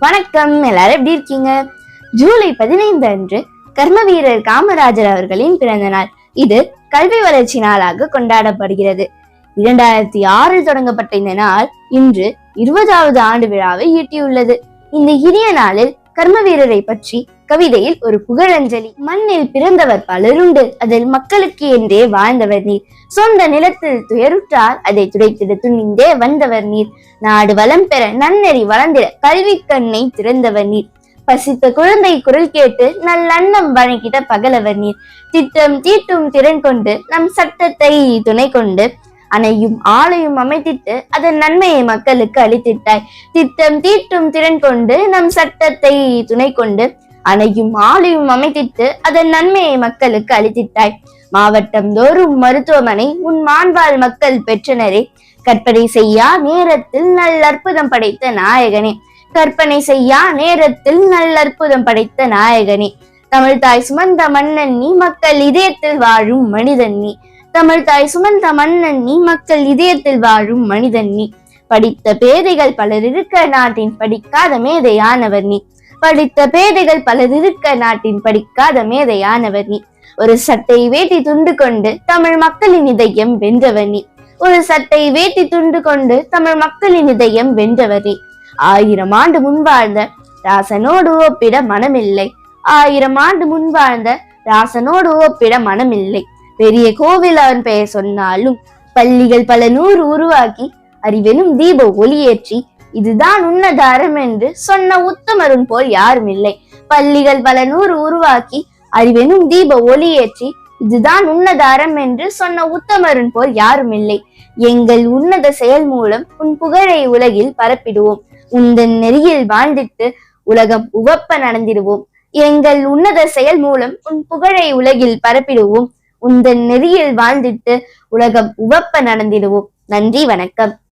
வணக்கம், எல்லாரும் எப்படி இருக்கீங்க? ஜூலை 15 அன்று கர்ம வீரர் காமராஜர் அவர்களின் பிறந்த நாள். இது கல்வி வளர்ச்சி நாளாக கொண்டாடப்படுகிறது. 2006 தொடங்கப்பட்ட இந்த நாள் இன்று 20வது ஆண்டு விழாவை ஈட்டியுள்ளது. இந்த இனிய நாளில் கர்ம வீரரை பற்றி கவிதையில் ஒரு புகழஞ்சலி. மண்ணில் பிறந்தவர் பலருண்டு, அதில் மக்களுக்கு என்றே வாழ்ந்தவர் நீர். சொந்த நிலத்தில் துயருற்றால் அதை துடைத்திட துணிந்தே வந்தவர் நீர். நாடு வளம் பெற நன்னெறி வளர்ந்திட கல்வி கண்ணை திறந்தவர் நீர். பசித்த குழந்தை குரல் கேட்டு நல்லண்ணம் வழங்கிட பகலவர் நீர். திட்டம் தீட்டும் திறன் கொண்டு நம் சட்டத்தை துணை கொண்டு அணையும் ஆலையும் அமைத்திட்டு அதன் நன்மையை மக்களுக்கு அளித்திட்டாய். திட்டம் தீட்டும் திறன் கொண்டு நம் சட்டத்தை துணை கொண்டு அணையும் ஆலையும் அமைத்திட்டு அதன் நன்மையை மக்களுக்கு அளித்திட்டாய். மாவட்டம் தோறும் மருத்துவமனை உன் மாண்பால் மக்கள் பெற்றனரே. கற்பனை செய்யா நேரத்தில் நல்லற்புதம் படைத்த நாயகனே. கற்பனை செய்யா நேரத்தில் நல்லற்புதம் படைத்த நாயகனே. தமிழ் தாய் சுமந்த மன்னன் நீ, மக்கள் இதயத்தில் வாழும் மனிதன் நீ. தமிழ் தாய் சுமந்த மன்னன் நீ, மக்கள் இதயத்தில் வாழும் மனிதன் நீ. படித்த பேதைகள் பலர் இருக்க நாட்டின் படிக்காத மேதையானவர் நீ. படித்த பேதைகள் பலர் இருக்க நாட்டின் படிக்காத மேதையானவர் நீ. ஒரு சட்டை வேட்டி துண்டு கொண்டு தமிழ் மக்களின் இதயம் வென்றவர் நீ. ஒரு சட்டை வேட்டி துண்டு கொண்டு தமிழ் மக்களின் இதயம் வென்றவர் நீ. 1000 ஆண்டு முன் வாழ்ந்த ராசனோடு ஒப்பிட மனமில்லை. 1000 ஆண்டு முன் வாழ்ந்த ராசனோடு ஒப்பிட மனமில்லை. பெரிய கோவில் அவன் பெயர் சொன்னாலும் பள்ளிகள் பல 100 உருவாக்கி அறிவெனும் தீப ஒளியேற்றி இதுதான் உன்னத அறம் என்று சொன்ன உத்தமரும் போல் யாரும் இல்லை. பள்ளிகள் பல 100 உருவாக்கி அறிவெனும் தீப ஒளியேற்றி இதுதான் உன்னத அறம் என்று சொன்ன உத்தமரும் போல் யாரும் இல்லை. எங்கள் உன்னத செயல் மூலம் உன் புகழை உலகில் பரப்பிடுவோம். உந்தன் நெறியில் வாழ்ந்திட்டு உலகம் உவப்ப நடந்திடுவோம். எங்கள் உன்னத செயல் மூலம் உன் புகழை உலகில் பரப்பிடுவோம். உந்தன் நெறியில் வாழ்ந்திட்டு உலகம் உவப்ப நடந்திடுவோம். நன்றி, வணக்கம்.